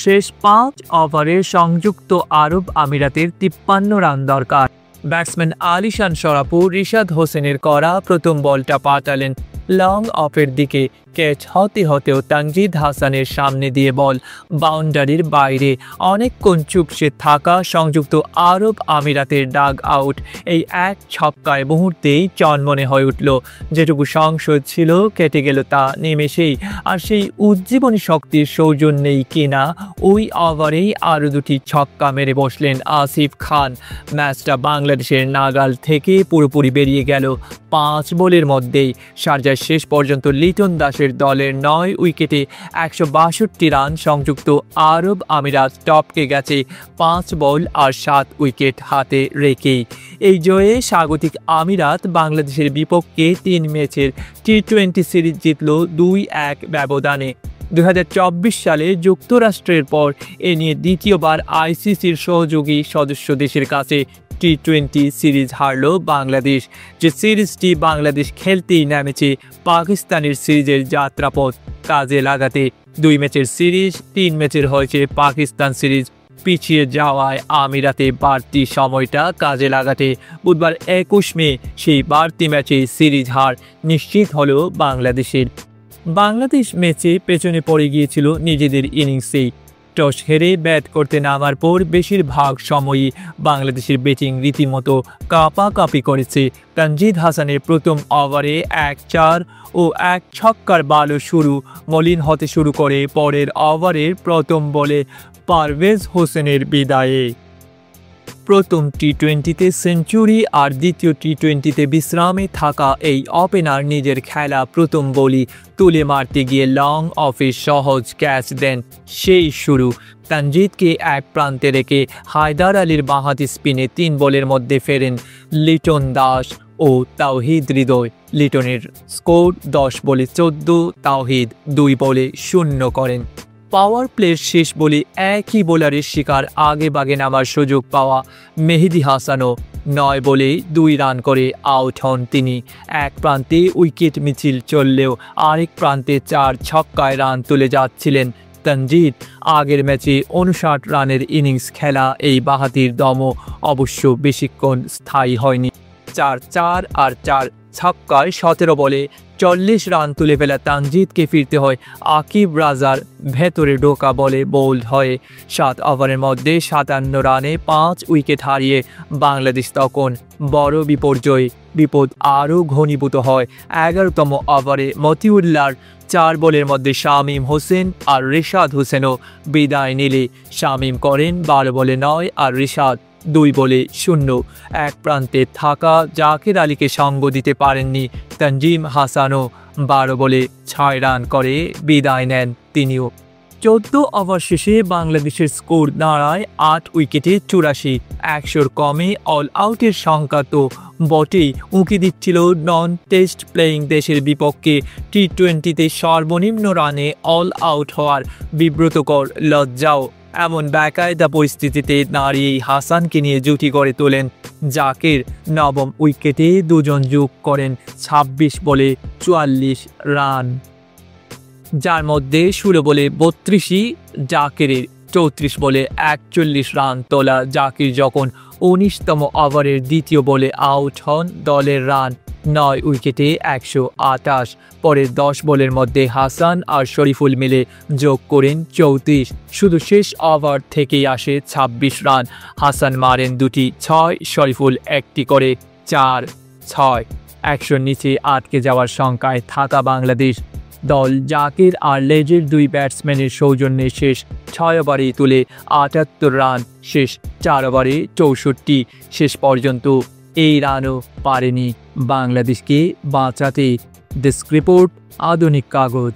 শেষ 5 ওভারে সংযুক্ত আরব আমিরাতের 53 রান দরকার। ব্যাটসম্যান আলিশান সরাপুর রিশাদ হোসেনের করা প্রথম বলটা পাঠালেন লং অফের দিকে। ক্যাচ হতে হতেও তানজিদ হাসানের সামনে দিয়ে বল বাউন্ডারির বাইরে। অনেকক্ষণ চুপসে থাকা সংযুক্ত আরব আমিরাতের ডাগ আউট এই এক ছক্কায় মুহূর্তেই চনমনে হয়ে উঠল। যেটুকু সংশয় ছিল কেটে গেল তা নিমেষেই। আর সেই উজ্জীবনী শক্তির সৌজন্যেই কিনা ওই ওভারেই আরও দুটি ছক্কা মেরে বসলেন আসিফ খান। ম্যাচটা বাংলাদেশের নাগাল থেকে পুরোপুরি বেরিয়ে গেল 5 বলের মধ্যেই। শারজায় শেষ পর্যন্ত লিটন দাসের দলের 9 উইকেটে 162 রান সংযুক্ত আরব আমিরাত টপকে গেছে 5 বল আর 7 উইকেট হাতে রেখেই। এই জয়ে স্বাগতিক আমিরাত বাংলাদেশের বিপক্ষে 3 ম্যাচের টি-20 সিরিজ জিতল 2-1 ব্যবধানে। 2024 সালে যুক্তরাষ্ট্রের পর এ নিয়ে দ্বিতীয়বার আইসিসির সহযোগী সদস্য দেশের কাছে টি-20 সিরিজ হারল বাংলাদেশ। যে সিরিজটি বাংলাদেশ খেলতেই নেমেছে পাকিস্তানের সিরিজের যাত্রাপথ কাজে লাগাতে। 2 ম্যাচের সিরিজ 3 ম্যাচের হয়েছে পাকিস্তান সিরিজ পিছিয়ে যাওয়ায় আমিরাতে বাড়তি সময়টা কাজে লাগাতে বুধবার 21 মে সেই বাড়তি ম্যাচে সিরিজ হার নিশ্চিত হলো বাংলাদেশের। বাংলাদেশ ম্যাচে পেছনে পড়ে গিয়েছিল নিজেদের ইনিংসেই। টস হেরে ব্যাট করতে নামার পর বেশিরভাগ সময়ই বাংলাদেশের ব্যাটিং রীতিমতো কাঁপাকাঁপি করেছে। তানজিদ হাসানের প্রথম ওভারে 1-4 ও 1 ছক্কার বালো শুরু মলিন হতে শুরু করে পরের ওভারের প্রথম বলে পারভেজ হোসেনের বিদায়ে। প্রথম টি-20তে সেঞ্চুরি আর দ্বিতীয় টি-20তে বিশ্রামে থাকা এই ওপেনার নিজের খেলা প্রথম বলই তুলে মারতে গিয়ে লং অফে সহজ ক্যাচ দেন। সেই শুরু। তানজিদকে এক প্রান্তে রেখে হায়দার আলীর বাঁহাতি স্পিনে 3 বলের মধ্যে ফেরেন লিটন দাস ও তাওহিদ হৃদয়। লিটনের স্কোর 10 বলে 14, তাওহিদ 2 বলে 0 করেন। পাওয়ার প্লের শেষ বলে একই বোলারের শিকার আগে বাগে নামার সুযোগ পাওয়া মেহেদী হাসানও 9 বলে 2 রান করে আউট হন তিনি। এক প্রান্তে উইকেট মিছিল চললেও আরেক প্রান্তে 4 ছক্কায় রান তুলে যাচ্ছিলেন তানজিদ। আগের ম্যাচে 59 রানের ইনিংস খেলা এই বাঁহাতির দমও অবশ্য বেশিক্ষণ স্থায়ী হয়নি। 4-4 আর 4 ছক্কায় 17 বলে 40 রান তুলে ফেলা তানজিদকে ফিরতে হয় আকিব রাজার ভেতরে ঢোকা বলে বোল্ড হয়ে। 7 ওভারের মধ্যে 57 রানে 5 উইকেট হারিয়ে বাংলাদেশ তখন বড় বিপর্যয়। বিপদ আরও ঘনীভূত হয় 11তম ওভারে মতিউল্লাহর 4 বলের মধ্যে শামীম হোসেন আর রিশাদ হোসেনও বিদায় নিলে শামীম করেন 12 বলে 9 আর রিশাদ 2 বলে 0। এক প্রান্তে থাকা জাকের আলীকে সঙ্গ দিতে পারেননি তানজিম হাসানও 12 বলে 6 রান করে বিদায় নেন তিনিও। 14 ওভার শেষে বাংলাদেশের স্কোর দাঁড়ায় 8 উইকেটে 84। 100-র কমে অল আউটের সংখ্যা তো বটেই, উঁকি দিচ্ছিল নন টেস্ট প্লেয়িং দেশের বিপক্ষে টি-20তে সর্বনিম্ন রানে অল আউট হওয়ার বিব্রতকর লজ্জাও। এমন বেকায়দা পরিস্থিতিতে দাঁড়িয়েই হাসানকে নিয়ে জুটি করে তোলেন জাকের। 9ম উইকেটে 2 জন যোগ করেন 26 বলে 44 রান, যার মধ্যে 16 বলে 32ই জাকেরের। 34 বলে 41 রান তোলা জাকির যখন 19তম ওভারের দ্বিতীয় বলে আউট হন দলের রান 9 উইকেটে 128। পরের 10 বলের মধ্যে হাসান আর শরীফুল মিলে যোগ করেন 34। শুধু শেষ ওভার থেকেই আসে 26 রান। হাসান মারেন 2টি 6, শরীফুল 1টি করে 4-6। 100-র নিচে আটকে যাওয়ার শঙ্কায় থাকা বাংলাদেশ দল জাকির আর লেজের 2 ব্যাটসম্যানের সৌজন্যে শেষ 6 ওভারেই তুলে 78 রান। শেষ 4 ওভারে 64। শেষ পর্যন্ত এই রানও পারেনি বাংলাদেশকে বাঁচাতে। ডেস্ক রিপোর্ট, আধুনিক কাগজ।